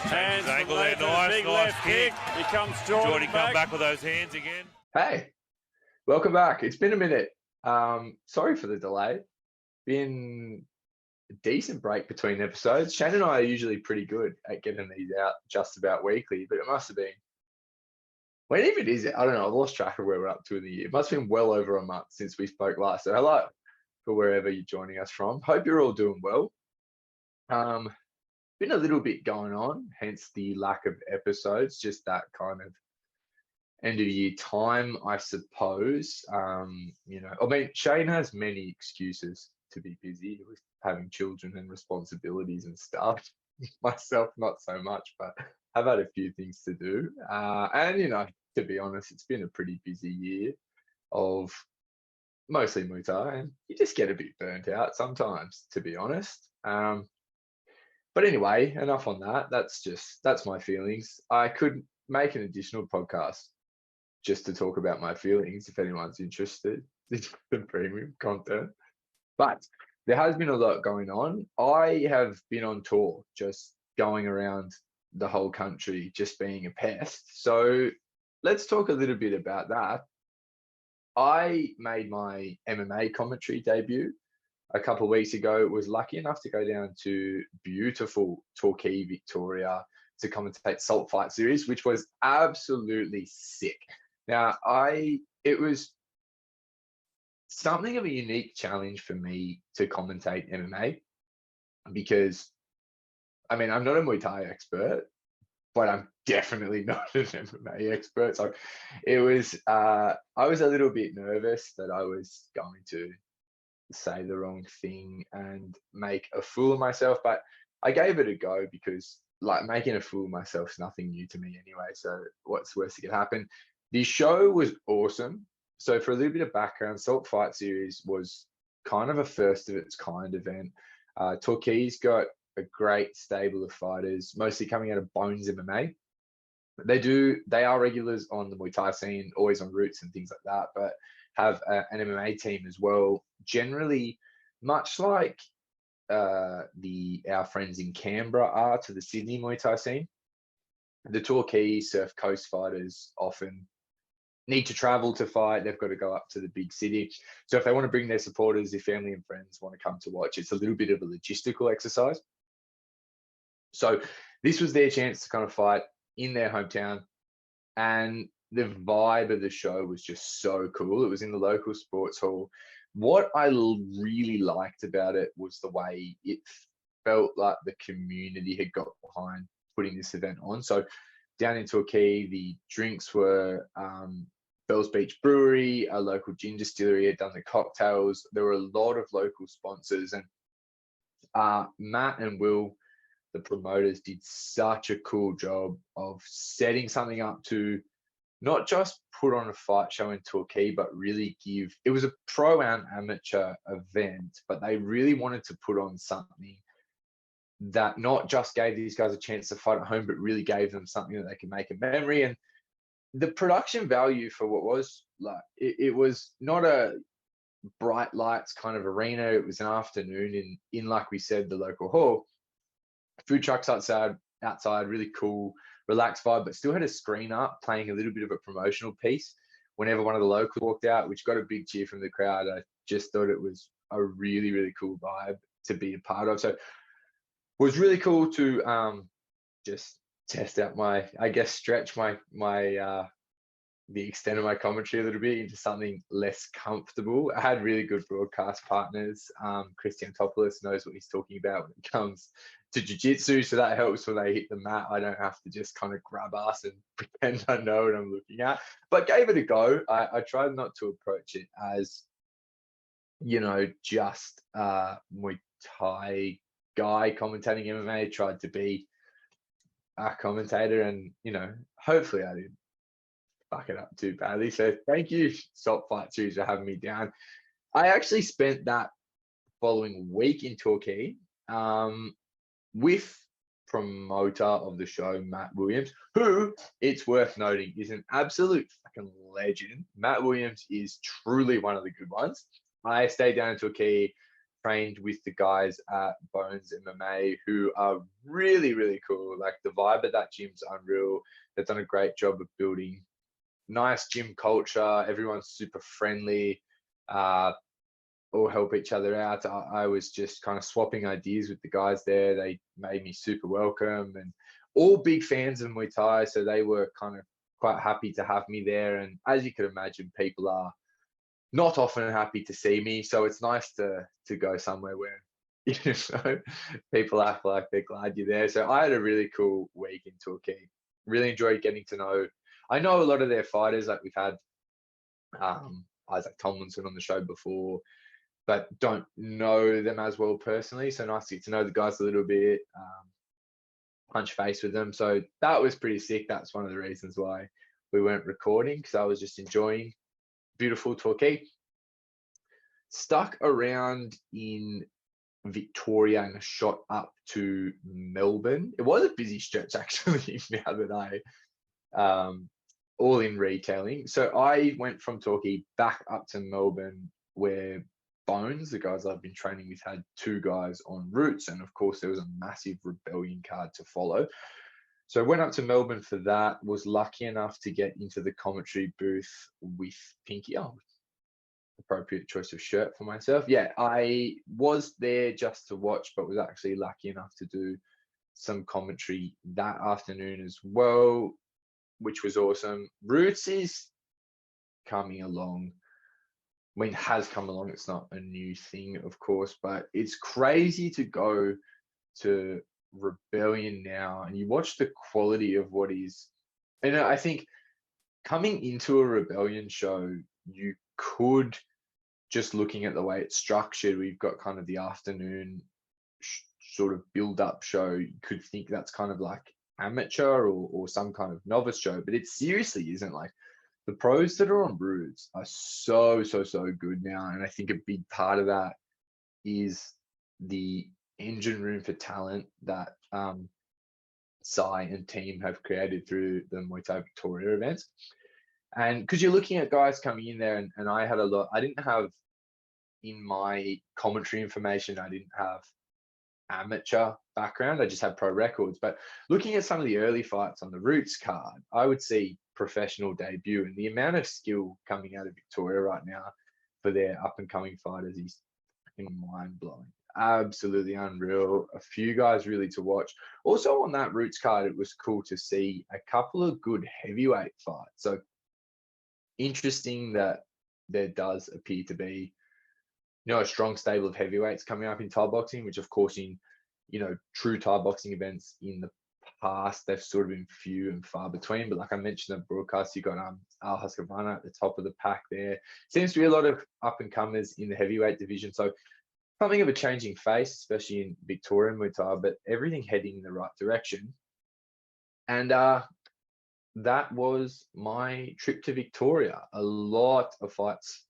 Changes Hands angle from there, Nathan, nice, big nice left kick. Here comes Jordan, Jordy come back with those hands again. Hey, welcome back. It's been a minute. Sorry for the delay. Been a decent break between episodes. Shane and I are usually pretty good at getting these out just about weekly, but it must have been, when even is it? I don't know. I've lost track of where we're up to in the year. It must have been well over a month since we spoke last. So hello for wherever you're joining us from. Hope you're all doing well. Been a little bit going on, hence the lack of episodes, just that kind of end of year time, I suppose. I mean, Shane has many excuses to be busy with having children and responsibilities and stuff. Myself, not so much, but I've had a few things to do. And, to be honest, it's been a pretty busy year of mostly Muay Thai, and you just get a bit burnt out sometimes, to be honest. But anyway, enough on that. That's my feelings. I could make an additional podcast just to talk about my feelings if anyone's interested in the premium content. But there has been a lot going on. I have been on tour, just going around the whole country, just being a pest. So let's talk a little bit about that. I made my MMA commentary debut a couple of weeks ago. Was lucky enough to go down to beautiful Torquay, Victoria, to commentate Salt Fight Series, which was absolutely sick. Now, it was something of a unique challenge for me to commentate MMA because, I mean, I'm not a Muay Thai expert, but I'm definitely not an MMA expert. So it was, I was a little bit nervous that I was going to say the wrong thing and make a fool of myself, but I gave it a go because, like, making a fool of myself is nothing new to me anyway. So what's the worst that could happen? The show was awesome. So for a little bit of background, Salt Fight Series was kind of a first of its kind event. Torquay's got a great stable of fighters, mostly coming out of Bones MMA. They are regulars on the Muay Thai scene, always on Roots and things like that, but have an MMA team as well. Generally, much like our friends in Canberra are to the Sydney Muay Thai scene, the Torquay Surf Coast fighters often need to travel to fight. They've got to go up to the big city. So if they want to bring their supporters, their family and friends want to come to watch, it's a little bit of a logistical exercise. So this was their chance to kind of fight in their hometown. And the vibe of the show was just so cool. It was in the local sports hall. What I really liked about it was the way it felt like the community had got behind putting this event on. So down in Torquay, the drinks were Bells Beach Brewery, a local gin distillery had done the cocktails. There were a lot of local sponsors, and Matt and Will, the promoters, did such a cool job of setting something up to not just put on a fight show in Torquay, but really it was a pro and amateur event, but they really wanted to put on something that not just gave these guys a chance to fight at home, but really gave them something that they could make a memory. And the production value for what was like, it was not a bright lights kind of arena. It was an afternoon in like we said, the local hall. Food trucks outside, really cool, relaxed vibe, but still had a screen up playing a little bit of a promotional piece whenever one of the locals walked out, which got a big cheer from the crowd. I just thought it was a really, really cool vibe to be a part of. So it was really cool to just test out stretch the extent of my commentary a little bit into something less comfortable. I had really good broadcast partners. Christian Topoulos knows what he's talking about when it comes to jiu-jitsu, so that helps when they hit the mat. I don't have to just kind of grab ass and pretend I know what I'm looking at, but gave it a go. I tried not to approach it as, just Muay Thai guy commentating MMA. Tried to be a commentator, and hopefully I didn't fuck it up too badly. So thank you, Salt Fight Series, for having me down. I actually spent that following week in Torquay with promoter of the show, Matt Williams, who, it's worth noting, is an absolute fucking legend. Matt Williams is truly one of the good ones. I stayed down in Torquay, trained with the guys at Bones MMA, who are really, really cool. Like the vibe at that gym's unreal. They've done a great job of building nice gym culture. Everyone's super friendly. All help each other out. I was just kind of swapping ideas with the guys there. They made me super welcome, and all big fans of Muay Thai, so they were kind of quite happy to have me there. And as you could imagine, people are not often happy to see me, so it's nice to go somewhere where people act like they're glad you're there. So I had a really cool week in Torquay. Really enjoyed getting to know. I know a lot of their fighters. Like we've had Isaac Tomlinson on the show before, but don't know them as well personally. So nice to get to know the guys a little bit, punch face with them. So that was pretty sick. That's one of the reasons why we weren't recording, because I was just enjoying beautiful Torquay. Stuck around in Victoria and shot up to Melbourne. It was a busy stretch actually now that all in retailing. So I went from Torquay back up to Melbourne, where Bones, the guys I've been training with, had 2 guys on routes, and of course there was a massive Rebellion card to follow. So I went up to Melbourne for that. Was lucky enough to get into the commentary booth with Pinky. Oh, appropriate choice of shirt for myself. Yeah, I was there just to watch, but was actually lucky enough to do some commentary that afternoon as well, which was awesome. Roots is coming along. I mean, has come along. It's not a new thing, of course, but it's crazy to go to Rebellion now and you watch the quality of what is. And I think coming into a Rebellion show, you could, just looking at the way it's structured, we've got kind of the afternoon sort of build-up show. You could think that's kind of like amateur or some kind of novice show, but it seriously isn't. Like the pros that are on Roots are so good now. And I think a big part of that is the engine room for talent that Sai and team have created through the Muay Thai Victoria events. And because you're looking at guys coming in there, and I had a lot, I didn't have in my commentary information, I didn't have amateur background, I just had pro records. But looking at some of the early fights on the Roots card, I would see professional debut, and the amount of skill coming out of Victoria right now for their up and coming fighters is mind blowing. Absolutely unreal. A few guys really to watch. Also on that Roots card, it was cool to see a couple of good heavyweight fights. So interesting that there does appear to be, a strong stable of heavyweights coming up in Thai boxing, which of course in, true Thai boxing events in the past, they've sort of been few and far between. But like I mentioned in the broadcast, you got Al Husqvarna at the top of the pack there. Seems to be a lot of up and comers in the heavyweight division. So something of a changing face, especially in Victoria and Muay Thai, but everything heading in the right direction. And that was my trip to Victoria. A lot of fights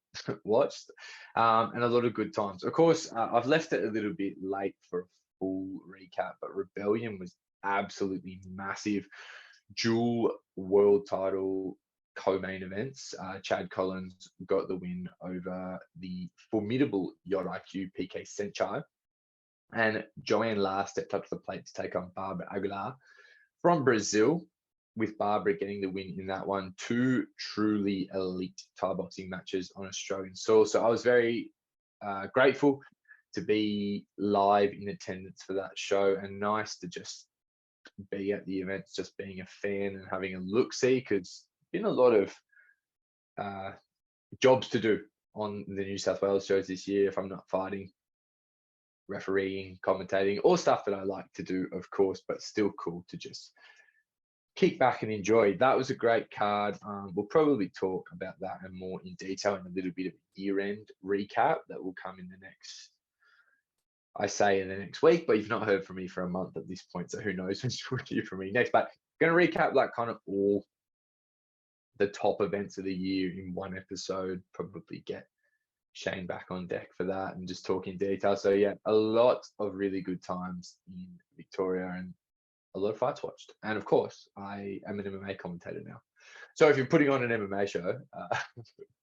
watched and a lot of good times. Of course, I've left it a little bit late for a full recap, but Rebellion was absolutely massive. Dual world title co-main events. Chad Collins got the win over the formidable Yacht IQ PK Senchai, and Joanne La stepped up to the plate to take on Barbara Aguilar from Brazil, with Barbara getting the win in that one. 2 truly elite Thai boxing matches on Australian soil. So I was very grateful to be live in attendance for that show, and nice to just be at the events, just being a fan and having a look-see, because been a lot of jobs to do on the New South Wales shows this year if I'm not fighting, refereeing, commentating, all stuff that I like to do, of course, but still cool to just kick back and enjoy. That was a great card. We'll probably talk about that and more in detail in a little bit of a year-end recap that will come in the next, in the next week, but you've not heard from me for a month at this point, so who knows when you'll hear from me next. But going to recap like kind of all the top events of the year in one episode, probably get Shane back on deck for that and just talk in detail. So yeah, a lot of really good times in Victoria and a lot of fights watched. And of course, I am an MMA commentator now. So if you're putting on an MMA show,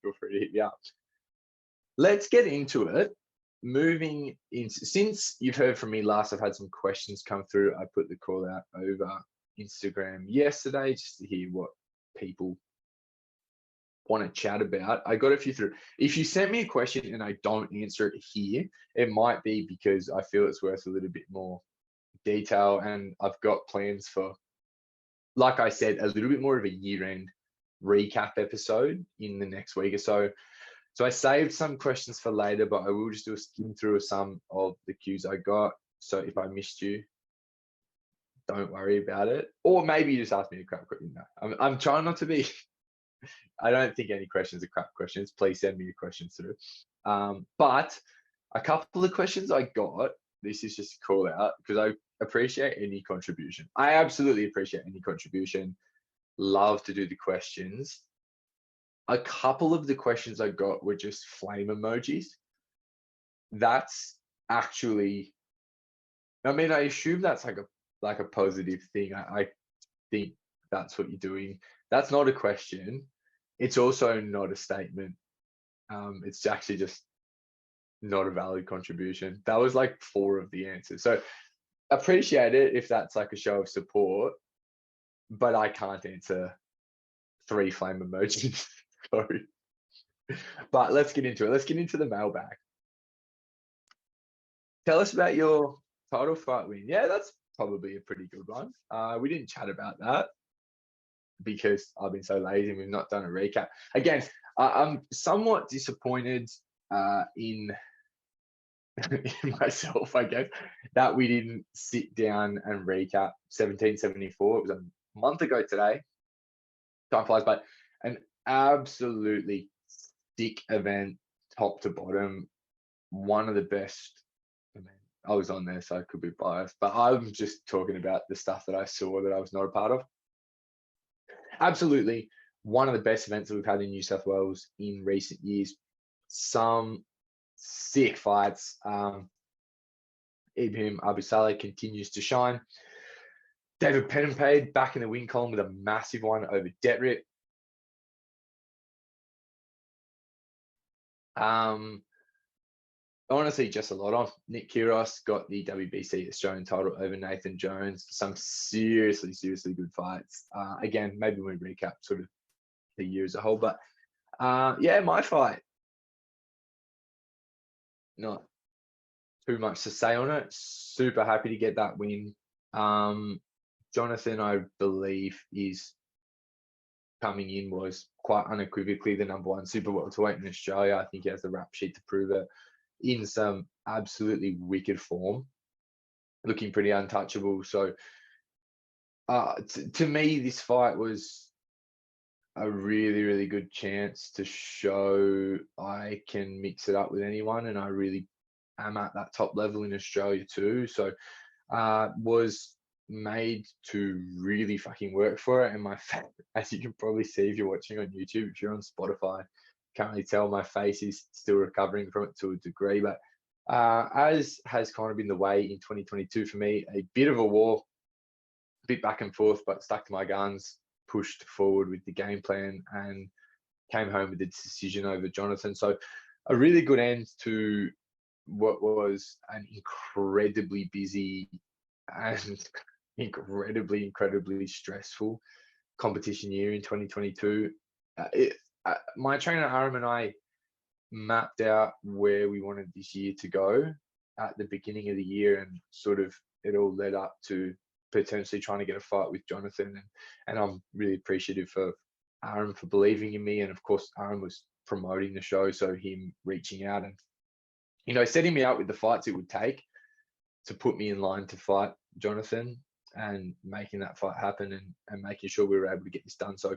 feel free to hit me up. Let's get into it. moving in, since you've heard from me last, I've had some questions come through. I put the call out over Instagram yesterday just to hear what people want to chat about. I got a few through. If you sent me a question and I don't answer it here, it might be because I feel it's worth a little bit more detail, and I've got plans for, like I said, a little bit more of a year-end recap episode in the next week or so. So I saved some questions for later, but I will just do a skim through of some of the cues I got. So if I missed you, don't worry about it. Or maybe you just ask me a crap question. No, I'm trying not to be. I don't think any questions are crap questions. Please send me your questions through. But a couple of questions I got, this is just a call out because I appreciate any contribution. I absolutely appreciate any contribution. Love to do the questions. A couple of the questions I got were just flame emojis. That's actually, I mean, I assume that's like a positive thing. I think that's what you're doing. That's not a question. It's also not a statement. It's actually just not a valid contribution. That was like 4 of the answers. So appreciate it if that's like a show of support, but I can't answer 3 flame emojis. Sorry. But let's get into it. Let's get into the mailbag. Tell us about your title fight win. Yeah, that's probably a pretty good one. We didn't chat about that because I've been so lazy and we've not done a recap. Again, I'm somewhat disappointed in myself, I guess, that we didn't sit down and recap 1774. It was a month ago today. Time flies, but an absolutely sick event, top to bottom. One of the best. I mean, I was on there, so I could be biased, but I'm just talking about the stuff that I saw that I was not a part of. Absolutely one of the best events that we've had in New South Wales in recent years. Some sick fights. Ibrahim Abu Saleh continues to shine. David Pettenpade back in the win column with a massive one over Detrip. Honestly, just a lot on. Nick Kyrgios got the WBC Australian title over Nathan Jones. Some seriously good fights. Again, maybe we recap sort of the year as a whole, but yeah, my fight. Not too much to say on it. Super happy to get that win. Jonathan, I believe, is coming in, was quite unequivocally the #1 super welterweight in Australia. I think he has the rap sheet to prove it. In some absolutely wicked form, looking pretty untouchable. So to me, this fight was a really good chance to show I can mix it up with anyone, and I really am at that top level in Australia too. So was made to really fucking work for it. And my face, as you can probably see if you're watching on YouTube, if you're on Spotify, can't really tell, my face is still recovering from it to a degree. But as has kind of been the way in 2022 for me, a bit of a war, a bit back and forth, but stuck to my guns, pushed forward with the game plan, and came home with the decision over Jonathan. So a really good end to what was an incredibly busy and incredibly stressful competition year in 2022. My trainer Aram and I mapped out where we wanted this year to go at the beginning of the year, and sort of it all led up to potentially trying to get a fight with Jonathan. And I'm really appreciative for Aram for believing in me, and of course Aram was promoting the show, so him reaching out and, you know, setting me up with the fights it would take to put me in line to fight Jonathan, and making that fight happen, and making sure we were able to get this done. So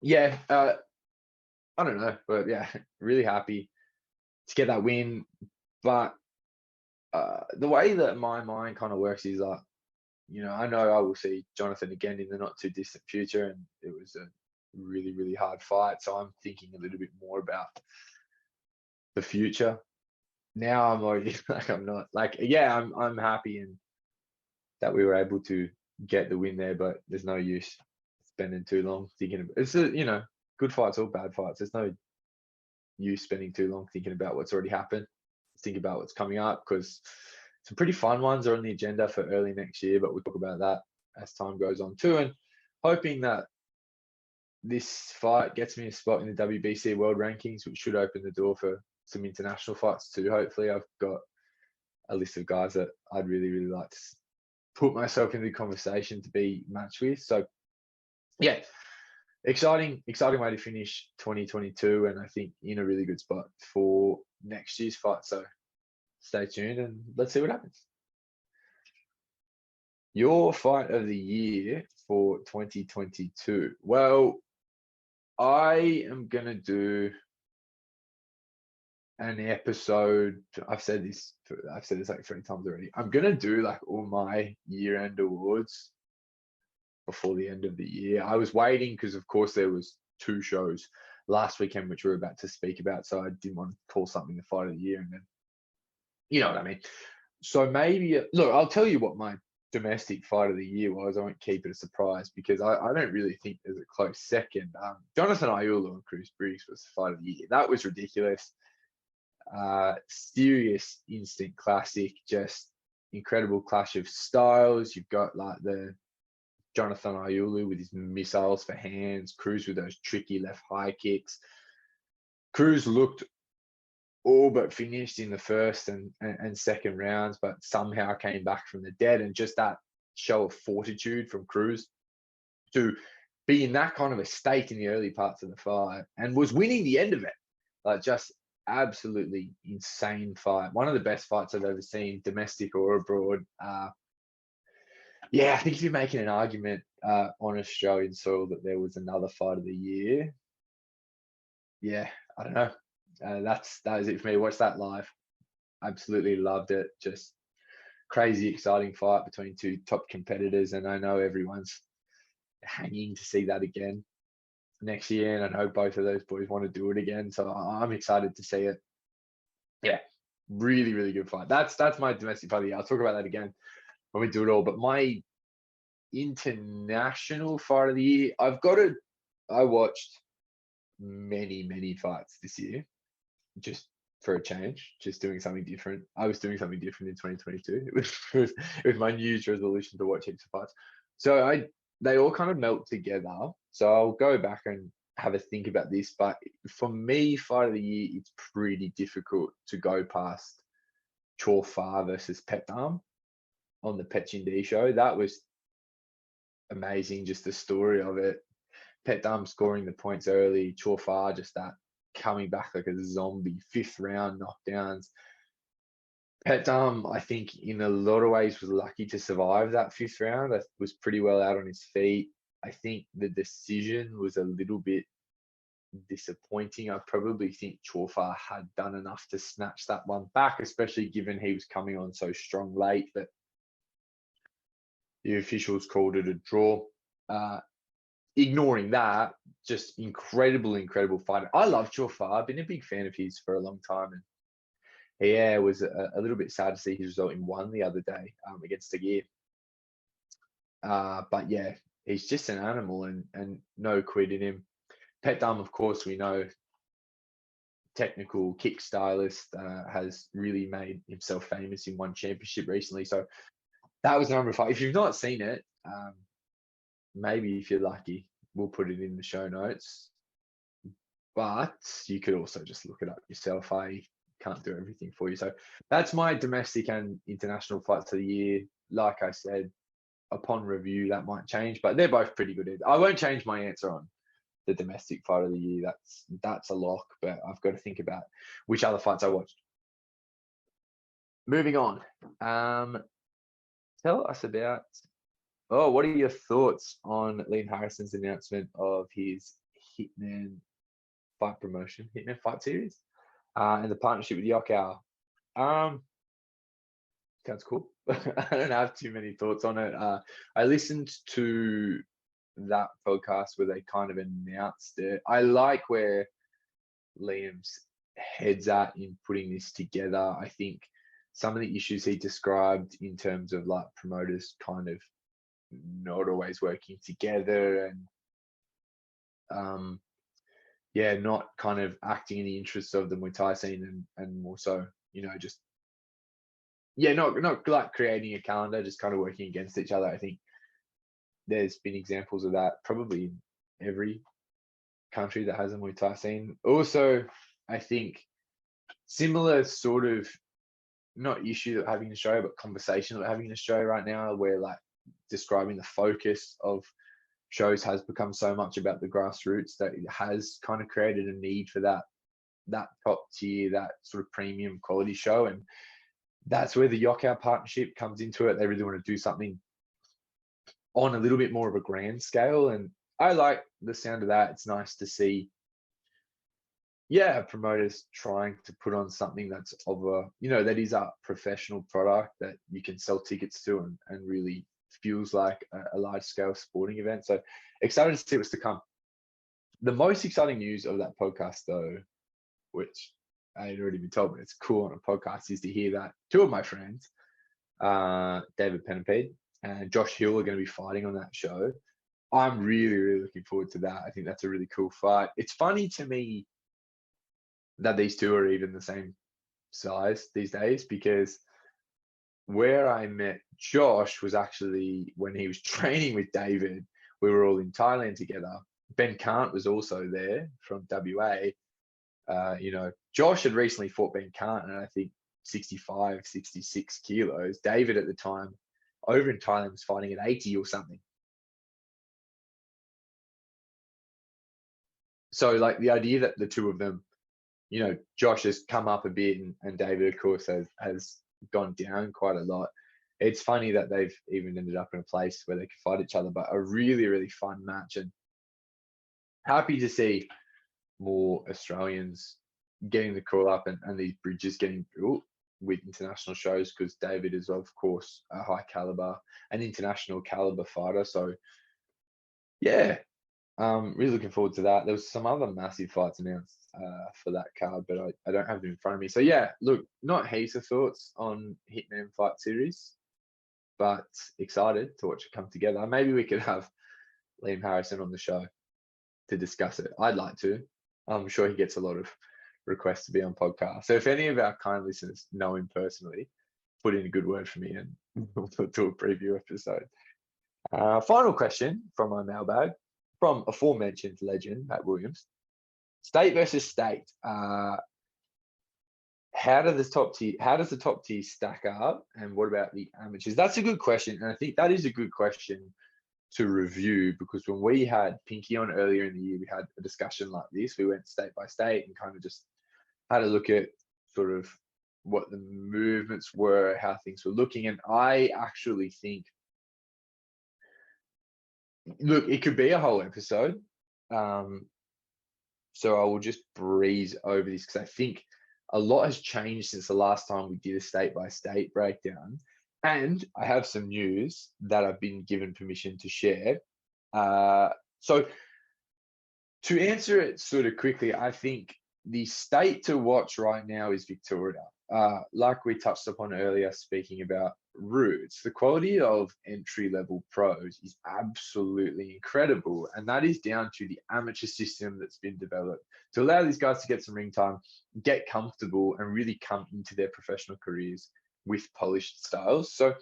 yeah, I don't know, but yeah, really happy to get that win. But the way that my mind kind of works is like, you know I will see Jonathan again in the not too distant future, and it was a really hard fight. So I'm thinking a little bit more about the future. Now I'm already like, I'm not like, yeah, I'm happy and that we were able to get the win there, but there's no use spending too long thinking about it's good fights or bad fights. There's no use spending too long thinking about what's already happened. It's think about what's coming up, because some pretty fun ones are on the agenda for early next year, but we'll talk about that as time goes on too. And hoping that this fight gets me a spot in the WBC World Rankings, which should open the door for some international fights too. Hopefully, I've got a list of guys that I'd really, really like to put myself in the conversation to be matched with. So, yeah, exciting way to finish 2022, and I think in a really good spot for next year's fight. So, stay tuned and let's see what happens. Your fight of the year for 2022. Well, I am going to do an episode. I've said this like 3 times already. I'm going to do like all my year-end awards before the end of the year. I was waiting because, of course, there was 2 shows last weekend, which we're about to speak about. So I didn't want to call something the fight of the year. And then, you know what I mean? So maybe, look, I'll tell you what my domestic fight of the year was. I won't keep it a surprise because I don't really think there's a close second. Jonathan Ayulu and Cruz Briggs was the fight of the year. That was ridiculous. Serious instant classic, just incredible clash of styles. You've got like the Jonathan Ayulu with his missiles for hands, Cruz with those tricky left high kicks. Cruz looked all but finished in the first and second rounds, but somehow came back from the dead. And just that show of fortitude from Cruz to be in that kind of a state in the early parts of the fight and was winning the end of it. Like, just absolutely insane fight. One of the best fights I've ever seen, domestic or abroad. Yeah, I think if you're making an argument on Australian soil that there was another fight of the year, yeah, I don't know. That is it for me. Watch that live. Absolutely loved it. Just crazy, exciting fight between 2 top competitors, and I know everyone's hanging to see that again next year, and I know both of those boys want to do it again. So I'm excited to see it. Yeah, really, really good fight. That's my domestic fight of the year. I'll talk about that again when we do it all. But my international fight of the year, I watched many fights this year, just for a change, just doing something different. I was doing something different in 2022. It was my New Year's resolution to watch heaps of fights. So they all kind of melt together. So I'll go back and have a think about this. But for me, fight of the year, it's pretty difficult to go past Chor Fah versus Petdam on the Petchindi show. That was amazing, just the story of it. Petdam scoring the points early, Chor Fah just that coming back like a zombie, 5th round knockdowns. Petdam, I think in a lot of ways was lucky to survive that 5th round. That was pretty well out on his feet. I think the decision was a little bit disappointing. I probably think Chor Fah had done enough to snatch that one back, especially given he was coming on so strong late that the officials called it a draw. Ignoring that, just incredible fight. I love Chor Fah. I've been a big fan of his for a long time, and yeah, it was a little bit sad to see his result in 1 the other day against Tagir. But yeah, he's just an animal and no quit in him. Petdam, of course, we know, technical kick stylist, has really made himself famous in 1 championship recently. So that was the number 5. If you've not seen it, maybe if you're lucky, we'll put it in the show notes. But you could also just look it up yourself. I can't do everything for you. So that's my domestic and international fights of the year. Like I said, upon review, that might change, but they're both pretty good. I won't change my answer on the domestic fight of the year. That's a lock, but I've got to think about which other fights I watched. Moving on. Tell us about, what are your thoughts on Liam Harrison's announcement of his Hitman fight promotion, Hitman fight series, and the partnership with Yokow? Sounds cool. I don't have too many thoughts on it. I listened to that podcast where they kind of announced it. I like where Liam's head's at in putting this together. I think some of the issues he described in terms of like promoters kind of not always working together and not kind of acting in the interests of the Muay Thai scene and more so, just not like creating a calendar, just kind of working against each other. I think there's been examples of that probably in every country that has a Muay Thai scene. Also, I think similar sort of not issue that we're having in Australia, but conversation that we're having in Australia right now, where like describing the focus of shows has become so much about the grassroots that it has kind of created a need for that top tier, that sort of premium quality show. And that's where the Yokkao partnership comes into it. They really want to do something on a little bit more of a grand scale. And I like the sound of that. It's nice to see, promoters trying to put on something that's of a, that is a professional product that you can sell tickets to and really feels like a large scale sporting event. So excited to see what's to come. The most exciting news of that podcast, though, which I had already been told, but it's cool on a podcast, is to hear that two of my friends, David Penapede and Josh Hill, are going to be fighting on that show. I'm really, really looking forward to that. I think that's a really cool fight. It's funny to me that these two are even the same size these days, because where I met Josh was actually when he was training with David. We were all in Thailand together. Ben Kant was also there from WA. Josh had recently fought Ben Kant, and I think 65, 66 kilos. David at the time over in Thailand was fighting at 80 or something. So like the idea that the two of them, Josh has come up a bit and David, of course, has gone down quite a lot. It's funny that they've even ended up in a place where they could fight each other, but a really, really fun match. And happy to see more Australians getting the call up and these bridges getting built with international shows, because David is, of course, a high caliber, an international caliber fighter. So yeah, really looking forward to that. There was some other massive fights announced for that card, but I don't have them in front of me. So yeah, look, not heaps of thoughts on Hitman fight series, but excited to watch it come together. Maybe we could have Liam Harrison on the show to discuss it. I'd like to. I'm sure he gets a lot of requests to be on podcast. So if any of our kind listeners know him personally, put in a good word for me and we'll do a preview episode. Final question from my mailbag, from aforementioned legend Matt Williams. State versus state. How does the top tier stack up, and what about the amateurs? That's a good question, and I think that is a good question to review, because when we had Pinky on earlier in the year, we had a discussion like this. We went state by state and kind of just had a look at sort of what the movements were, how things were looking. And I actually think, look, it could be a whole episode. So I will just breeze over this, because I think a lot has changed since the last time we did a state by state breakdown. And I have some news that I've been given permission to share. So to answer it sort of quickly, I think the state to watch right now is Victoria. Like we touched upon earlier, speaking about roots, the quality of entry-level pros is absolutely incredible. And that is down to the amateur system that's been developed to allow these guys to get some ring time, get comfortable, and really come into their professional careers with polished styles. So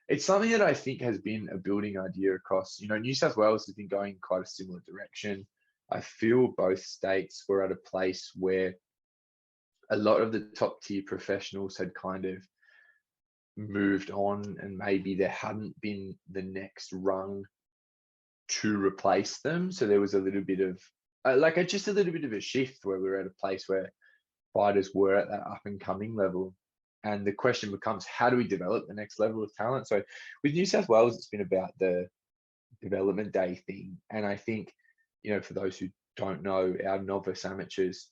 it's something that I think has been a building idea across, New South Wales has been going quite a similar direction. I feel both states were at a place where a lot of the top tier professionals had kind of moved on, and maybe there hadn't been the next rung to replace them. So there was a little bit of just a little bit of a shift where we were at a place where fighters were at that up and coming level. And the question becomes, how do we develop the next level of talent? So with New South Wales, it's been about the development day thing. And I think, for those who don't know, our novice amateurs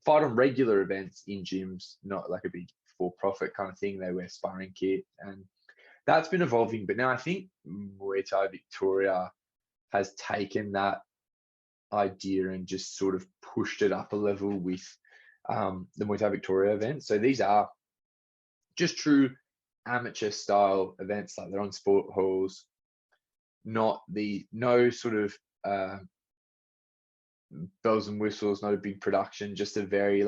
fight on regular events in gyms, not like a big for-profit kind of thing. They wear sparring kit, and that's been evolving. But now I think Muay Thai Victoria has taken that idea and just sort of pushed it up a level with the Muay Thai Victoria events. So these are just true amateur style events, like they're on sport halls, no sort of bells and whistles, not a big production, just a very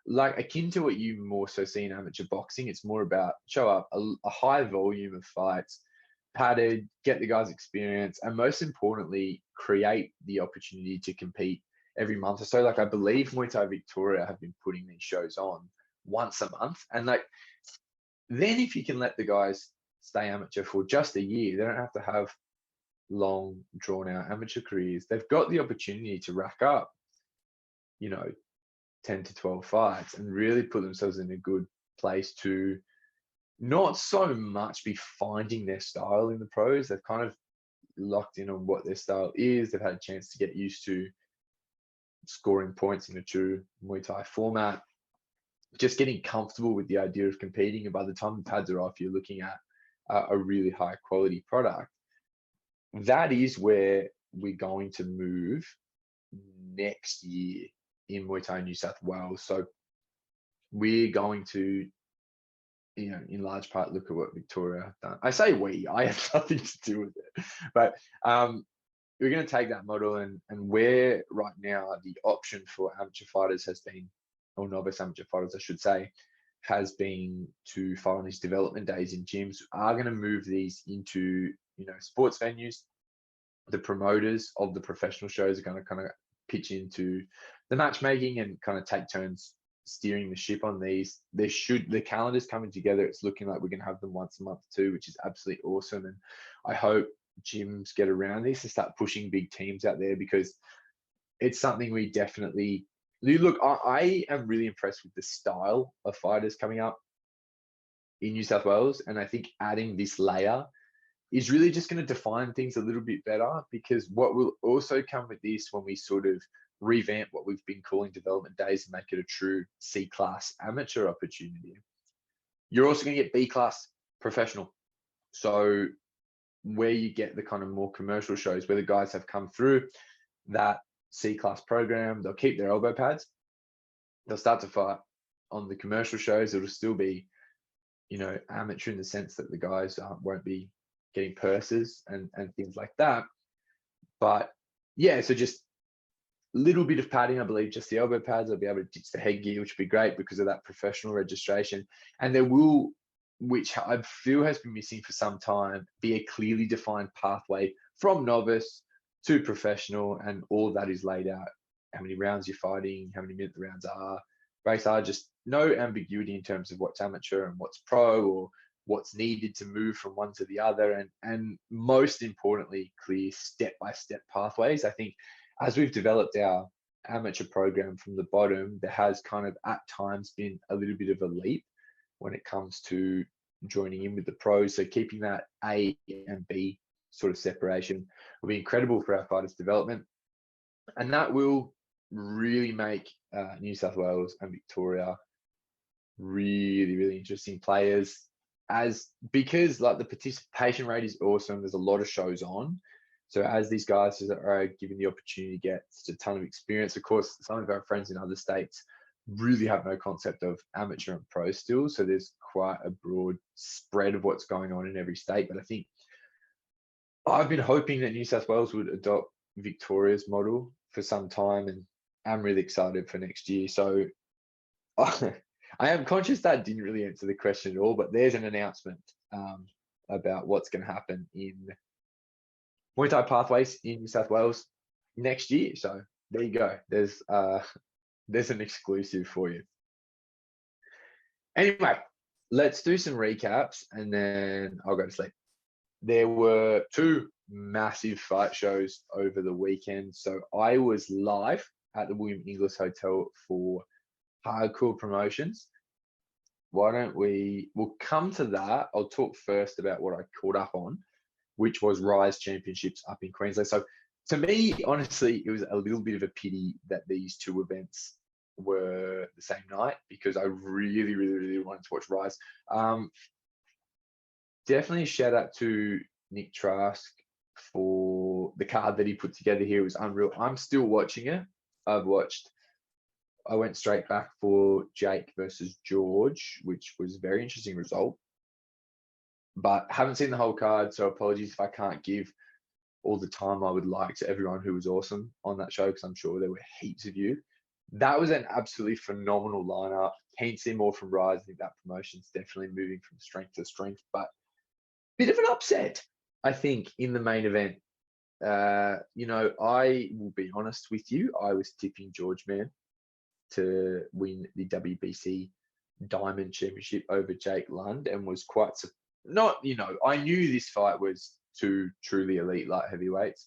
like akin to what you more so see in amateur boxing. It's more about show up a high volume of fights, padded, get the guys experience, and most importantly, create the opportunity to compete every month or so. Like I believe Muay Thai Victoria have been putting these shows on once a month, and like then if you can let the guys stay amateur for just a year, they don't have to have long drawn out amateur careers. They've got the opportunity to rack up, 10 to 12 fights and really put themselves in a good place to not so much be finding their style in the pros. They've kind of locked in on what their style is. They've had a chance to get used to scoring points in a true Muay Thai format, just getting comfortable with the idea of competing. And by the time the pads are off, you're looking at a really high quality product. That is where we're going to move next year in Muay Thai New South Wales. So we're going to, in large part, look at what Victoria have done. I say we, I have nothing to do with it, but we're going to take that model and where right now the option for amateur fighters has been, or novice amateur fighters, I should say, has been to fight on these development days in gyms. Are going to move these into, sports venues. The promoters of the professional shows are going to kind of pitch into the matchmaking and kind of take turns steering the ship on these. The calendar's coming together. It's looking like we're going to have them once a month too, which is absolutely awesome. And I hope gyms get around this and start pushing big teams out there, because it's something we definitely look. I am really impressed with the style of fighters coming up in New South Wales, and I think adding this layer is really just going to define things a little bit better, because what will also come with this when we sort of revamp what we've been calling development days and make it a true C-class amateur opportunity, you're also going to get B-class professional. So where you get the kind of more commercial shows where the guys have come through that C-class program, they'll keep their elbow pads, they'll start to fight on the commercial shows. It'll still be, amateur in the sense that the guys won't be getting purses and things like that. But yeah, so just a little bit of padding, I believe, just the elbow pads. I'll be able to ditch the headgear, which would be great because of that professional registration. And there will, which I feel has been missing for some time, be a clearly defined pathway from novice to professional, and all of that is laid out. How many rounds you're fighting, how many minute the rounds are, race are, just no ambiguity in terms of what's amateur and what's pro, or what's needed to move from one to the other, and most importantly, clear step-by-step pathways. I think as we've developed our amateur program from the bottom, there has kind of at times been a little bit of a leap when it comes to joining in with the pros. So keeping that A and B sort of separation will be incredible for our fighters' development. And that will really make New South Wales and Victoria really, really interesting players, because like the participation rate is awesome. There's a lot of shows on. So as these guys are given the opportunity to get a ton of experience, of course, some of our friends in other states really have no concept of amateur and pro still. So there's quite a broad spread of what's going on in every state. But I think I've been hoping that New South Wales would adopt Victoria's model for some time, and I'm really excited for next year. So I am conscious that didn't really answer the question at all, but there's an announcement about what's going to happen in Muay Thai pathways in New South Wales next year. So there you go. There's an exclusive for you. Anyway, let's do some recaps and then I'll go to sleep. There were two massive fight shows over the weekend. So I was live at the William Inglis Hotel for Hardcore Promotions. We'll come to that. I'll talk first about what I caught up on, which was Rise Championships up in Queensland. So to me, honestly, it was a little bit of a pity that these two events were the same night, because I really, really, really wanted to watch Rise. Definitely a shout out to Nick Trask for the card that he put together here. It was unreal. I'm still watching it. I went straight back for Jake versus George, which was a very interesting result. But haven't seen the whole card, so apologies if I can't give all the time I would like to everyone who was awesome on that show, because I'm sure there were heaps of you that was an absolutely phenomenal lineup. Keen to see more from Rise. I think that promotion's definitely moving from strength to strength, but bit of an upset, I think, in the main event. I will be honest with you. I was tipping George Mann to win the WBC Diamond Championship over Jake Lund, and was quite not. I knew this fight was two truly elite light heavyweights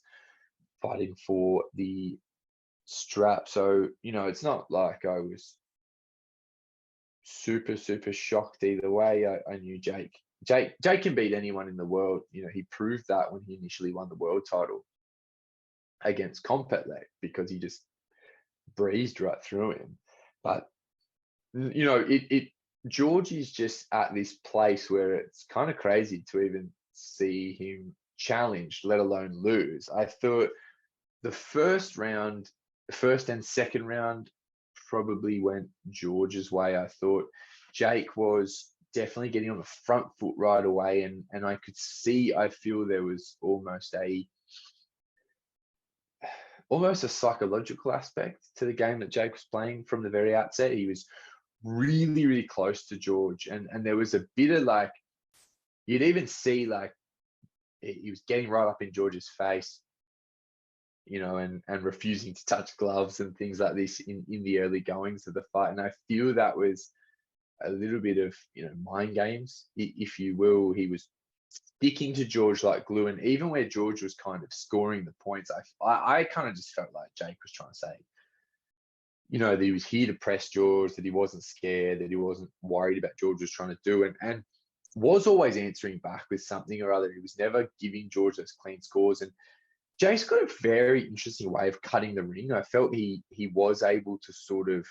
fighting for the strap. So it's not like I was super shocked either way. I knew Jake can beat anyone in the world. He proved that when he initially won the world title against Compet because he just breezed right through him. But George is just at this place where it's kind of crazy to even see him challenged, let alone lose. I thought the first and second round probably went George's way. I thought Jake was definitely getting on the front foot right away, and I could see, I feel there was almost a psychological aspect to the game that Jake was playing from the very outset. He was really close to George, and there was a bit of like, you'd even see like he was getting right up in George's face, and refusing to touch gloves and things like this in the early goings of the fight. And I feel that was a little bit of, mind games, if you will. He was sticking to George like glue, and even where George was kind of scoring the points, I kind of just felt like Jake was trying to say, that he was here to press George, that he wasn't scared, that he wasn't worried about George was trying to do, and was always answering back with something or other. He was never giving George those clean scores. And Jake's got a very interesting way of cutting the ring. I felt he was able to sort of,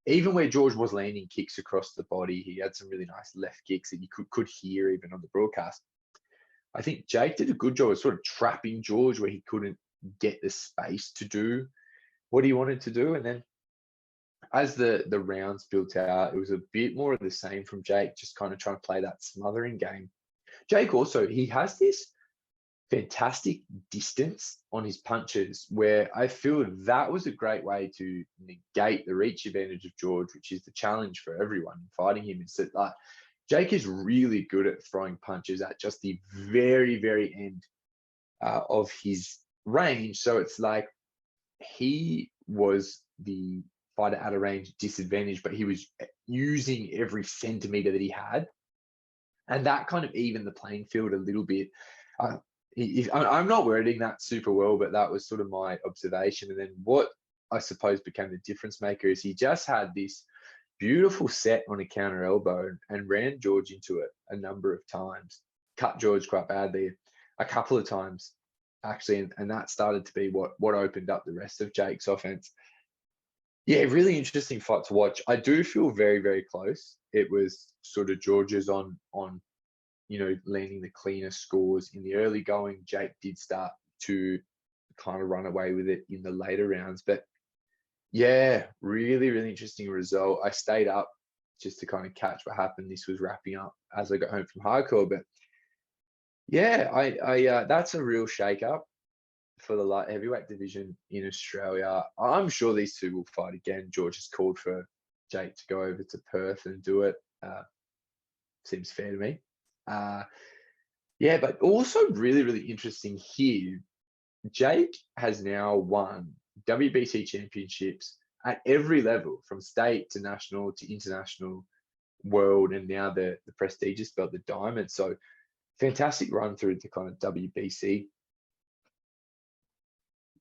even where George was landing kicks across the body, he had some really nice left kicks that you could hear even on the broadcast. I think Jake did a good job of sort of trapping George where he couldn't get the space to do what he wanted to do. And then as the rounds built out, it was a bit more of the same from Jake, just kind of trying to play that smothering game. Jake also, he has this fantastic distance on his punches, where I feel that was a great way to negate the reach advantage of George, which is the challenge for everyone fighting him. Is that Jake is really good at throwing punches at just the very end of his range. So it's like he was the fighter at a range disadvantage, but he was using every centimeter that he had, and that kind of evened the playing field a little bit. I'm not wording that super well, but that was sort of my observation. And then what I suppose became the difference maker is he just had this beautiful set on a counter elbow and ran George into it a number of times, cut George quite badly a couple of times, actually. And that started to be what opened up the rest of Jake's offense. Yeah, really interesting fight to watch. I do feel very close. It was sort of George's on landing the cleaner scores in the early going. Jake did start to kind of run away with it in the later rounds. But yeah, really interesting result. I stayed up just to kind of catch what happened. This was wrapping up as I got home from hardcore. But yeah, I that's a real shake-up for the light heavyweight division in Australia. I'm sure these two will fight again. George has called for Jake to go over to Perth and do it. Seems fair to me. Yeah, but also really interesting here. Jake has now won WBC championships at every level, from state to national to international, world, and now the prestigious belt, the Diamond. So fantastic run through the kind of WBC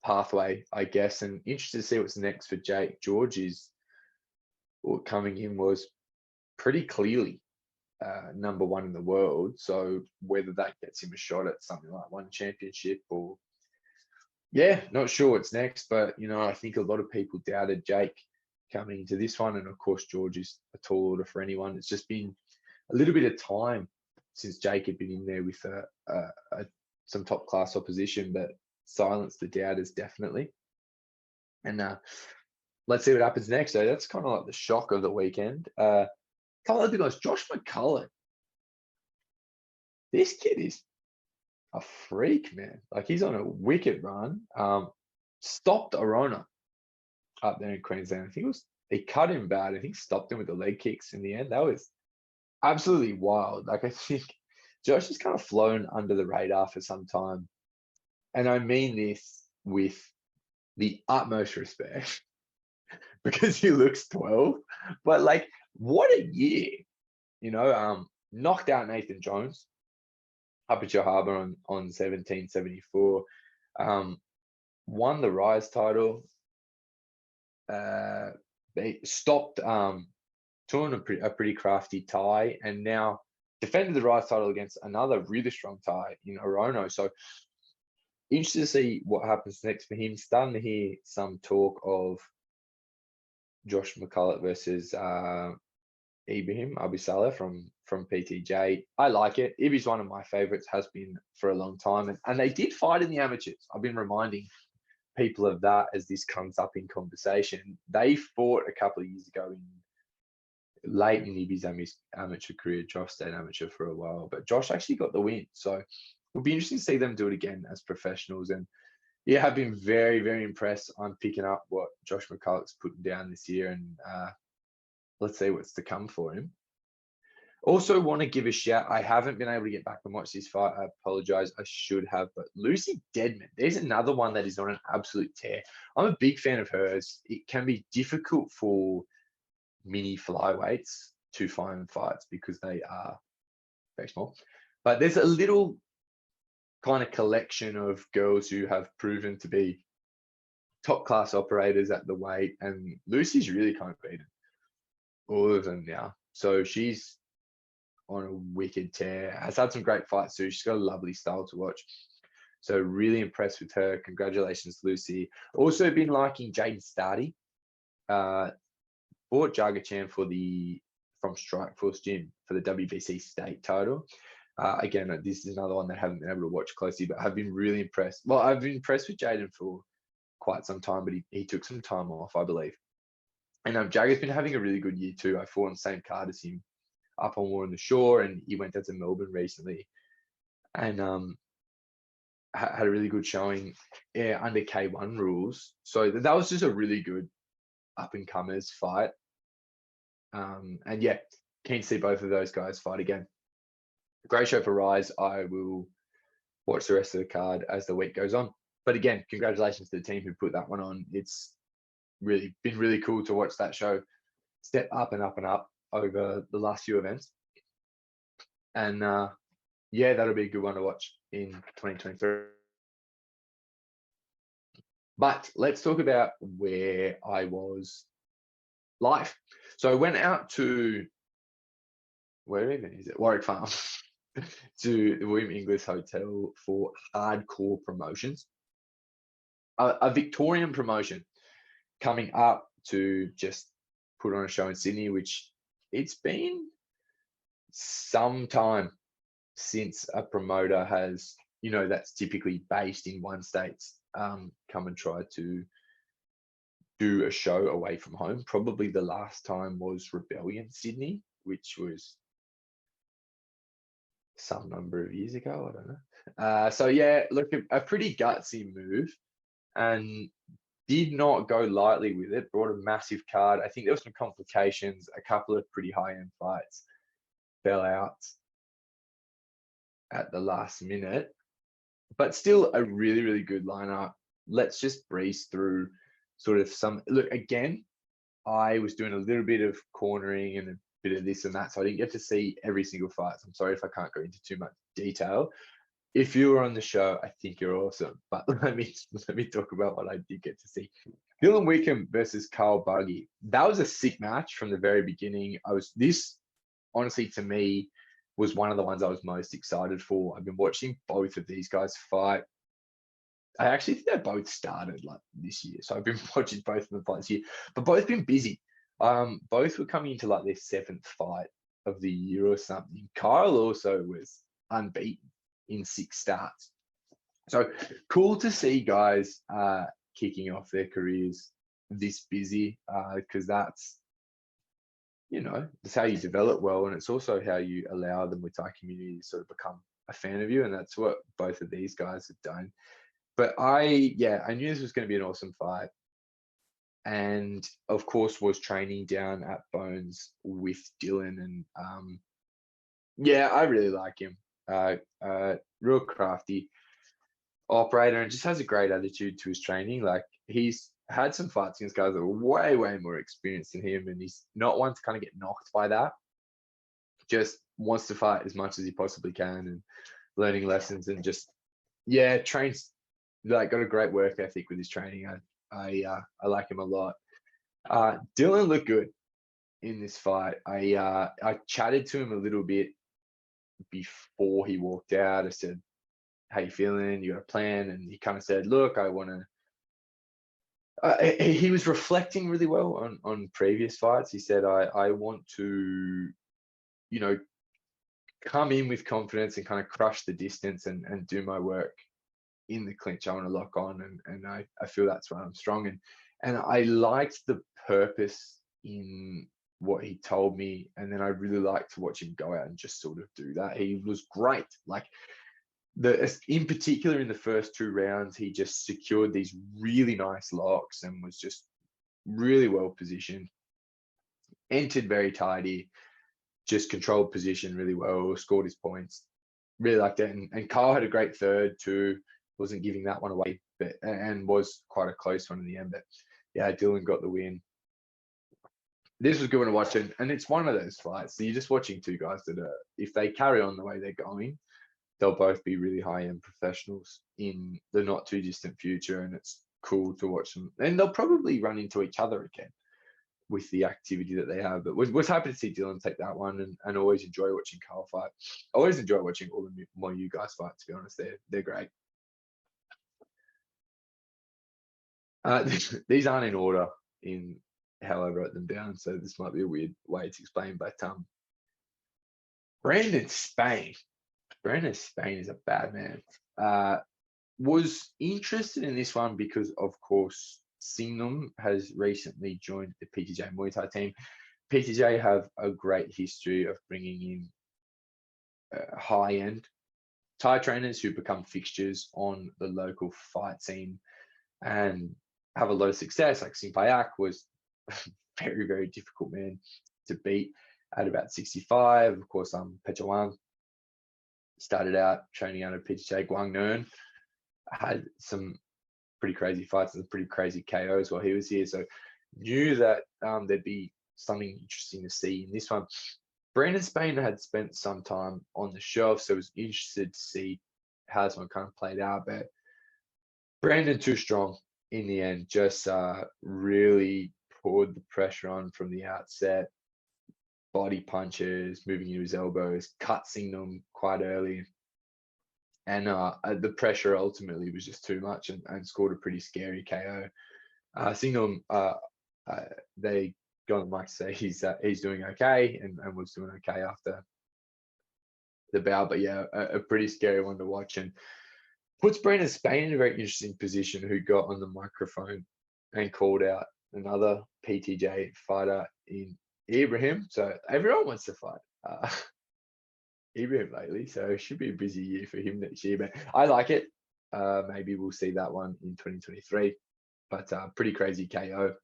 pathway, I guess, and interested to see what's next for Jake. George is, coming in, was pretty clearly number one in the world. So whether that gets him a shot at something like one championship or, yeah, not sure what's next. But, I think a lot of people doubted Jake coming into this one. And of course, George is a tall order for anyone. It's just been a little bit of time since Jake had been in there with some top class opposition, but silenced the doubters definitely. And let's see what happens next. So that's kind of like the shock of the weekend. A couple of guys, Josh McCullough. This kid is a freak, man. Like, he's on a wicked run. Stopped Arona up there in Queensland. I think he cut him bad. I think stopped him with the leg kicks in the end. That was absolutely wild. Like, I think Josh has kind of flown under the radar for some time. And I mean this with the utmost respect because he looks 12. But like, what a year, knocked out Nathan Jones up at Your Harbour on 1774. Won the Rise title. They stopped Torn a pretty crafty tie, and now defended the Rise title against another really strong tie in Orono. So interested to see what happens next for him. Starting to hear some talk of Josh McCullough versus Ibrahim Abisala from PTJ. I like it. Ibi's one of my favorites, has been for a long time. And they did fight in the amateurs. I've been reminding people of that as this comes up in conversation. They fought a couple of years ago late in Ibi's amateur career. Josh stayed amateur for a while, but Josh actually got the win. So it'll be interesting to see them do it again as professionals. And yeah, I've been very, very impressed. I'm picking up what Josh McCullough's putting down this year, and let's see what's to come for him. Also want to give a shout. I haven't been able to get back and watch this fight. I apologize. I should have. But Lucy Deadman, there's another one that is on an absolute tear. I'm a big fan of hers. It can be difficult for mini flyweights to find fights because they are very small. But there's a little kind of collection of girls who have proven to be top class operators at the weight. And Lucy's really kind of beaten all of them now. So she's on a wicked tear, has had some great fights too. She's got a lovely style to watch. So really impressed with her. Congratulations, Lucy. Also been liking Jaden Stardy. Bought Jagachan from Strikeforce Gym for the WBC state title. Again, this is another one that I haven't been able to watch closely, but I've been really impressed. Well, I've been impressed with Jaden for quite some time, but he took some time off, I believe. And Jagger's been having a really good year too. I fought on the same card as him up on War on the Shore, and he went down to Melbourne recently and had a really good showing under K1 rules. So that was just a really good up-and-comers fight. And yeah, keen to see both of those guys fight again. Great show for Rise. I will watch the rest of the card as the week goes on. But again, congratulations to the team who put that one on. It's really been really cool to watch that show step up and up and up over the last few events. And yeah, that'll be a good one to watch in 2023. But let's talk about where I was live. So I went out to, where even is it? Warwick Farm, to the William Inglis Hotel for Hardcore Promotions. A Victorian promotion coming up to just put on a show in Sydney, which it's been some time since a promoter has, that's typically based in one state, come and try to do a show away from home. Probably the last time was Rebellion Sydney, which was some number of years ago. I don't know. So yeah, look, a pretty gutsy move, and did not go lightly with it. Brought a massive card. I think there were some complications. A couple of pretty high-end fights fell out at the last minute, but still a really, really good lineup. Let's just breeze through sort of some. Look, again, I was doing a little bit of cornering and a bit of this and that, so I didn't get to see every single fight. So I'm sorry if I can't go into too much detail. If you were on the show, I think you're awesome. But let me talk about what I did get to see. Dylan Wickham versus Carl Buggy. That was a sick match from the very beginning. This honestly, to me, was one of the ones I was most excited for. I've been watching both of these guys fight. I actually think they both started like this year. So I've been watching both of them fight this year, but both been busy. Both were coming into like their 7th fight of the year or something. Kyle also was unbeaten in 6 starts. So cool to see guys kicking off their careers this busy, because that's how you develop well, and it's also how you allow the Muay Thai community to sort of become a fan of you, and that's what both of these guys have done. But I knew this was going to be an awesome fight, and of course was training down at Bones with Dylan. And yeah, I really like him. Real crafty operator, and just has a great attitude to his training. Like, he's had some fights against guys that are way more experienced than him, and he's not one to kind of get knocked by that. Just wants to fight as much as he possibly can, and learning lessons, and just, yeah, trains, like, got a great work ethic with his training. I like him a lot. Dylan looked good in this fight. I chatted to him a little bit before he walked out. I said, "How you feeling? You got a plan?" And he kind of said, "Look, I want to." He was reflecting really well on previous fights. He said, "I want to, you know, come in with confidence and kind of crush the distance and do my work in the clinch. I want to lock on, and I feel that's where I'm strong." And I liked the purpose in what he told me, and then I really liked to watch him go out and just sort of do that. He was great. Like, in particular in the first 2 rounds, he just secured these really nice locks and was just really well positioned. Entered very tidy, just controlled position really well, scored his points. Really liked it. And Carl had a great third too. Wasn't giving that one away, but and was quite a close one in the end. But yeah, Dylan got the win. This was good to watch, and it's one of those fights. So you're just watching 2 guys that are, if they carry on the way they're going, they'll both be really high-end professionals in the not too distant future, and it's cool to watch them. And they'll probably run into each other again with the activity that they have. But was happy to see Dylan take that one, and always enjoy watching Carl fight. I always enjoy watching all the more you guys fight, to be honest. They're great. These aren't in order in how I wrote them down, so this might be a weird way to explain. But Brandon Spain is a bad man. Was interested in this one because, of course, Singnam has recently joined the PTJ Muay Thai team. PTJ have a great history of bringing in high-end Thai trainers who become fixtures on the local fight scene and have a lot of success. Like, Sing Payak was very difficult man to beat at about 65. Of course, Pechawang started out training under PTJ Guang Nern, had some pretty crazy fights and pretty crazy KOs while he was here. So knew that there'd be something interesting to see in this one. Brandon Spain had spent some time on the shelf, so I was interested to see how this one kind of played out. But Brandon too strong in the end, just really poured the pressure on from the outset. Body punches, moving into his elbows, cutting them quite early. And the pressure ultimately was just too much, and scored a pretty scary KO. Singnam, they got on the mic to say he's doing okay, and was doing okay after the bout. But yeah, a pretty scary one to watch, and puts Brandon Spain in a very interesting position, who got on the microphone and called out another PTJ fighter in Ibrahim. So everyone wants to fight Ibrahim lately, so it should be a busy year for him next year. But I like it. Maybe we'll see that one in 2023. But pretty crazy KO.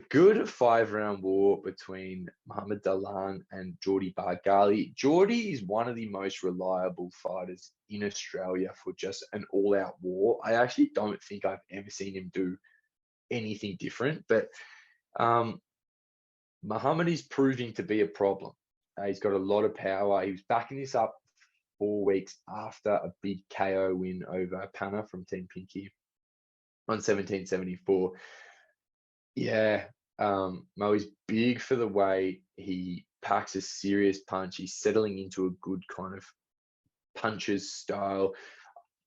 Good 5-round war between Muhammad Dalan and Geordie Bargali. Geordie is one of the most reliable fighters in Australia for just an all-out war. I actually don't think I've ever seen him do anything different. But Muhammad is proving to be a problem. He's got a lot of power. He was backing this up 4 weeks after a big KO win over Panna from Team Pinky on 1774. Yeah, Mo is big for the way he packs a serious punch. He's settling into a good kind of punches style.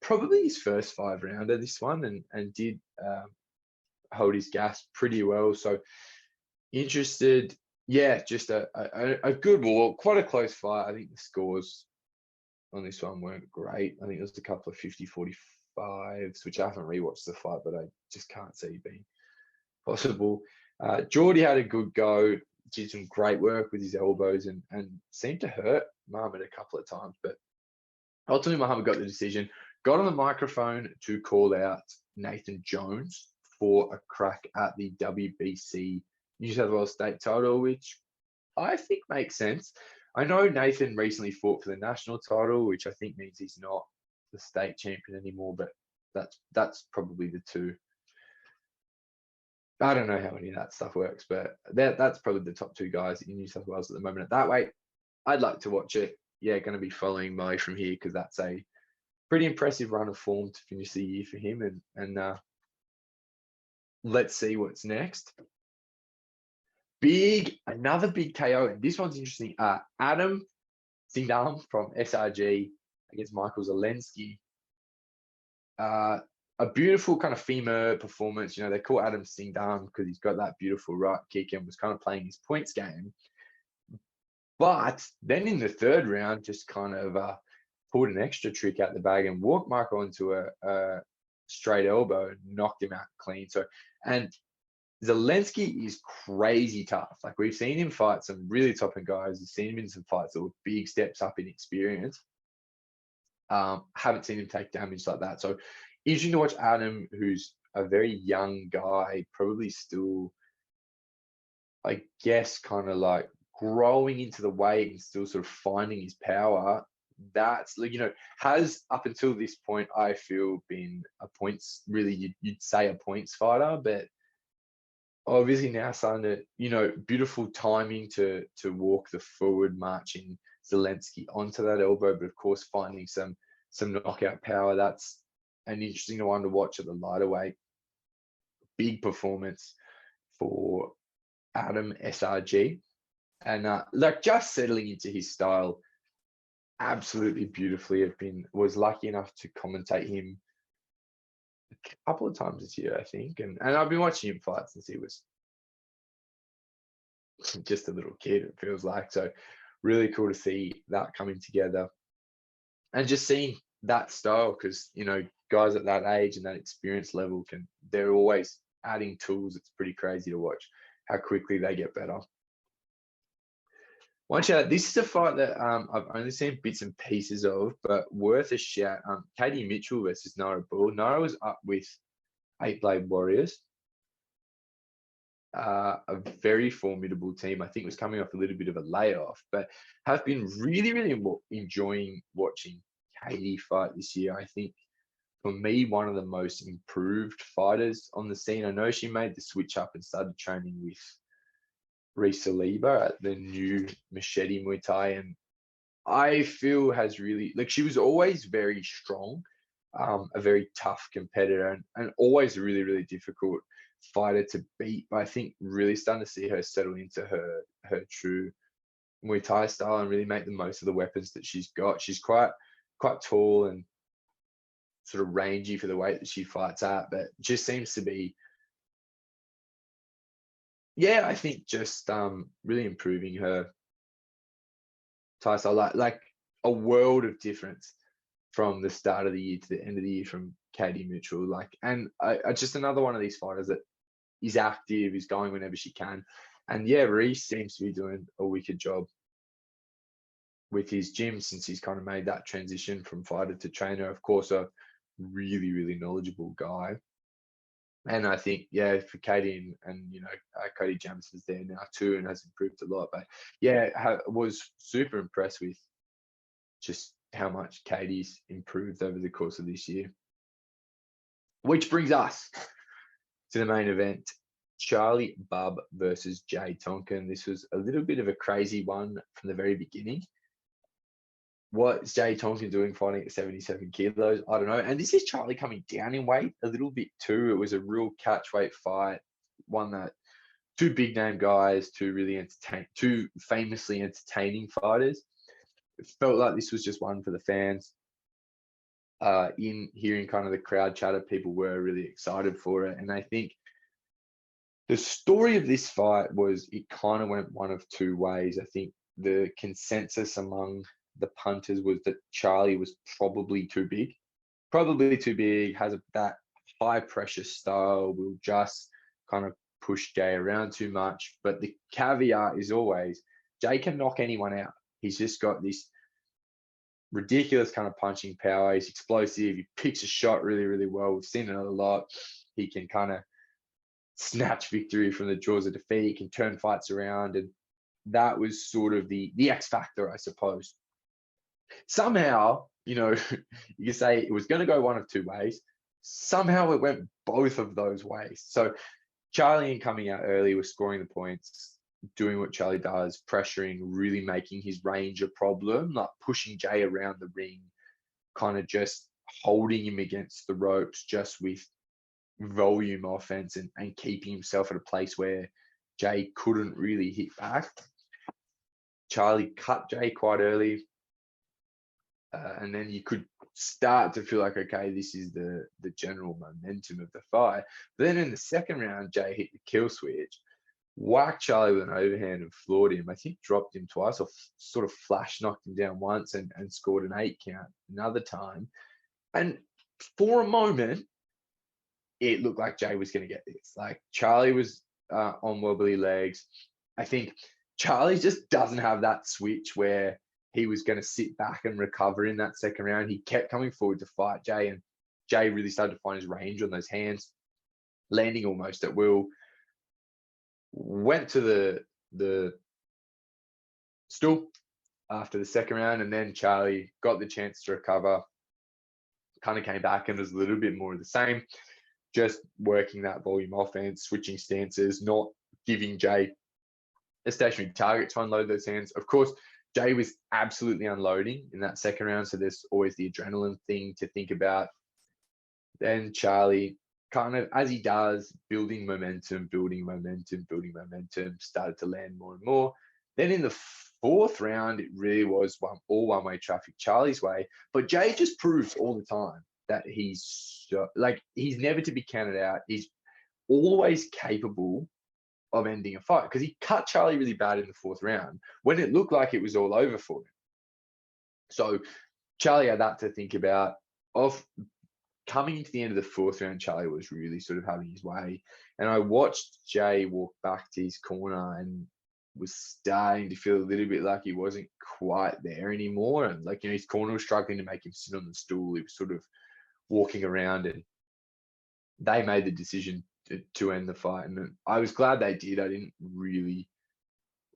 Probably his first 5-rounder, this one, and did hold his gas pretty well. So interested. Yeah, just a good war, quite a close fight. I think the scores on this one weren't great. I think it was a couple of 50-45s, which I haven't rewatched the fight, but I just can't see being possible. Geordie had a good go, did some great work with his elbows, and seemed to hurt Muhammad a couple of times. But ultimately, Muhammad got the decision, got on the microphone to call out Nathan Jones for a crack at the WBC New South Wales state title, which I think makes sense. I know Nathan recently fought for the national title, which I think means he's not the state champion anymore, but that's probably the two. I don't know how any of that stuff works, but that's probably the top two guys in New South Wales at the moment. At that weight, I'd like to watch it. Yeah, going to be following Muay from here because that's a pretty impressive run of form to finish the year for him. And let's see what's next. Another big KO, and this one's interesting. Adam Singdam from SRG against Michael Zelensky. A beautiful kind of femur performance. You know, they call Adam Singdam because he's got that beautiful right kick and was kind of playing his points game. But then in the third round, just kind of pulled an extra trick out the bag and walked Michael into a straight elbow and knocked him out clean. And Zelensky is crazy tough. Like, we've seen him fight some really top-end guys. We've seen him in some fights that were big steps up in experience. Haven't seen him take damage like that. So interesting to watch Adam, who's a very young guy, probably still, I guess, kind of like growing into the weight and still sort of finding his power. That's, you know, has up until this point, I feel, been a points, really, you'd say a points fighter, but obviously now starting to, you know, beautiful timing to walk the forward, marching Zelensky onto that elbow, but of course finding some knockout power. That's an interesting one to watch at the lighter weight. Big performance for Adam SRG, and like just settling into his style absolutely beautifully. Was lucky enough to commentate him a couple of times this year, I think, and I've been watching him fight since he was just a little kid, it feels like. So really cool to see that coming together and just seeing that style, because, you know, guys at that age and that experience level they're always adding tools. It's pretty crazy to watch how quickly they get better. This is a fight that I've only seen bits and pieces of, but worth a shout. Katie Mitchell versus Nara Bull. Nara was up with 8 Blade Warriors, a very formidable team. I think was coming off a little bit of a layoff, but have been really, really enjoying watching Katie fight this year. I think, for me, one of the most improved fighters on the scene. I know she made the switch up and started training with Reese Saliba at the new Machete Muay Thai, and I feel has really, like, she was always very strong, a very tough competitor, and always a really, really difficult fighter to beat. But I think really starting to see her settle into her true Muay Thai style and really make the most of the weapons that she's got. She's quite tall and sort of rangy for the weight that she fights at, but just seems to be, yeah, I think just really improving her Thai style, like a world of difference from the start of the year to the end of the year from Katie Mitchell. Like, and I just another one of these fighters that is active, is going whenever she can. And yeah, Reese seems to be doing a wicked job with his gym since he's kind of made that transition from fighter to trainer. Of course, a really, really knowledgeable guy. And I think, yeah, for Katie and you know, Cody Jamison's there now too and has improved a lot. But yeah, was super impressed with just how much Katie's improved over the course of this year. Which brings us to the main event, Charlie Bubb versus Jay Tonkin. This was a little bit of a crazy one from the very beginning. What's Jay Tonkin doing fighting at 77 kilos? I don't know. And this is Charlie coming down in weight a little bit too. It was a real catch weight fight, one that two big name guys, two famously entertaining fighters. It felt like this was just one for the fans. In hearing kind of the crowd chatter, people were really excited for it. And I think the story of this fight was it kind of went one of two ways. I think the consensus among the punters was that Charlie was probably too big, has that high pressure style, will just kind of push Jay around too much. But the caveat is always Jay can knock anyone out. He's just got this ridiculous kind of punching power. He's explosive. He picks a shot really, really well. We've seen it a lot. He can kind of snatch victory from the jaws of defeat. He can turn fights around, and that was sort of the X factor, I suppose. Somehow, you know, you could say it was going to go one of two ways. Somehow it went both of those ways. So Charlie, in coming out early, was scoring the points, doing what Charlie does, pressuring, really making his range a problem, like pushing Jay around the ring, kind of just holding him against the ropes, just with volume offense, and keeping himself at a place where Jay couldn't really hit back. Charlie cut Jay quite early, and then you could start to feel like, okay, this is the general momentum of the fight. But then in the second round, Jay hit the kill switch, whacked Charlie with an overhand and floored him. I think dropped him twice, or sort of flash knocked him down once, and scored an 8 count another time. And for a moment, it looked like Jay was going to get this. Like, Charlie was on wobbly legs. I think Charlie just doesn't have that switch where he was going to sit back and recover in that second round. He kept coming forward to fight Jay, and Jay really started to find his range on those hands, landing almost at will. Went to the stool after the second round, and then Charlie got the chance to recover, kind of came back and was a little bit more of the same, just working that volume offense, switching stances, not giving Jay a stationary target to unload those hands. Of course, Jay was absolutely unloading in that second round, so there's always the adrenaline thing to think about. Then Charlie, kind of, as he does, building momentum, started to land more and more. Then in the fourth round, it really was all one-way traffic Charlie's way. But Jay just proves all the time that he's never to be counted out. He's always capable of ending a fight, because he cut Charlie really bad in the fourth round when it looked like it was all over for him. So Charlie had that to think about. Of coming into the end of the fourth round, Charlie was really sort of having his way. And I watched Jay walk back to his corner and was starting to feel a little bit like he wasn't quite there anymore. And like, you know, his corner was struggling to make him sit on the stool. He was sort of walking around, and they made the decision to end the fight. And I was glad they did. I didn't really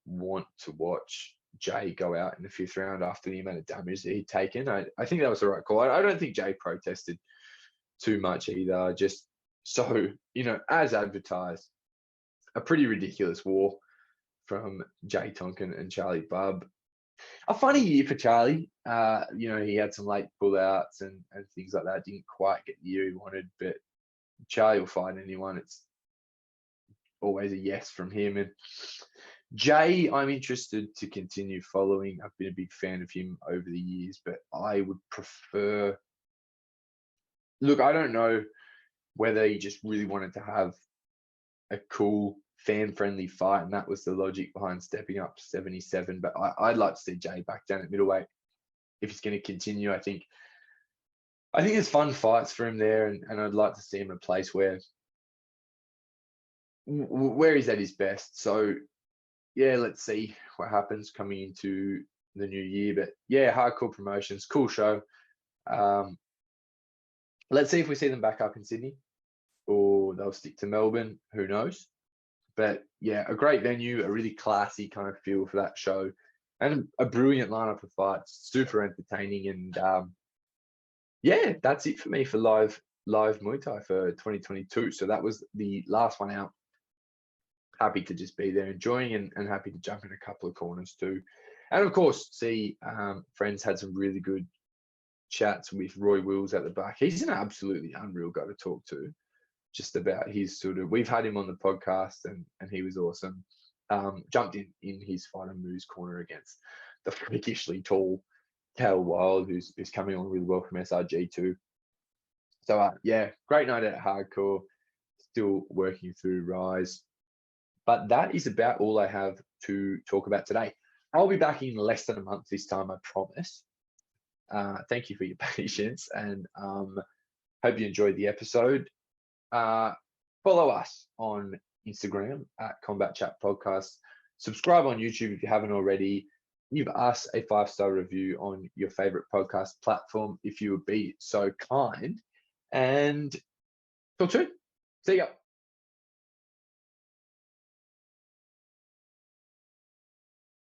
want to watch Jay go out in the fifth round after the amount of damage that he'd taken. I think that was the right call. I don't think Jay protested too much either. Just so, you know, as advertised, a pretty ridiculous war from Jay Tonkin and Charlie Bubb. A funny year for Charlie. You know, he had some late pullouts and things like that. Didn't quite get the year he wanted, but Charlie will fight anyone. It's always a yes from him. And Jay, I'm interested to continue following. I've been a big fan of him over the years, but I would prefer... Look, I don't know whether he just really wanted to have a cool, fan-friendly fight, and that was the logic behind stepping up to 77. But I'd like to see Jay back down at middleweight if he's going to continue. I think there's fun fights for him there, and I'd like to see him in a place where he's at his best. So, yeah, let's see what happens coming into the new year. But yeah, Hardcore Promotions, cool show. Let's see if we see them back up in Sydney, or they'll stick to Melbourne. Who knows? But yeah, a great venue, a really classy kind of feel for that show, and a brilliant lineup of fights, super entertaining. And yeah, that's it for me for live Muay Thai for 2022. So that was the last one out. Happy to just be there enjoying, and happy to jump in a couple of corners too. And of course, see friends had some really good chats with Roy Wills at the back. He's an absolutely unreal guy to talk to, just about his sort of... We've had him on the podcast, and he was awesome. Jumped in his fight on Moo's corner against the freakishly tall Cal Wild, who's coming on really well from SRG too. So yeah, great night at Hardcore. Still working through Rise. But that is about all I have to talk about today. I'll be back in less than a month this time, I promise. Thank you for your patience, and hope you enjoyed the episode. Follow us on Instagram at Combat Chat Podcast. Subscribe on YouTube if you haven't already. Give us a 5-star review on your favorite podcast platform if you would be so kind. And talk soon. See ya.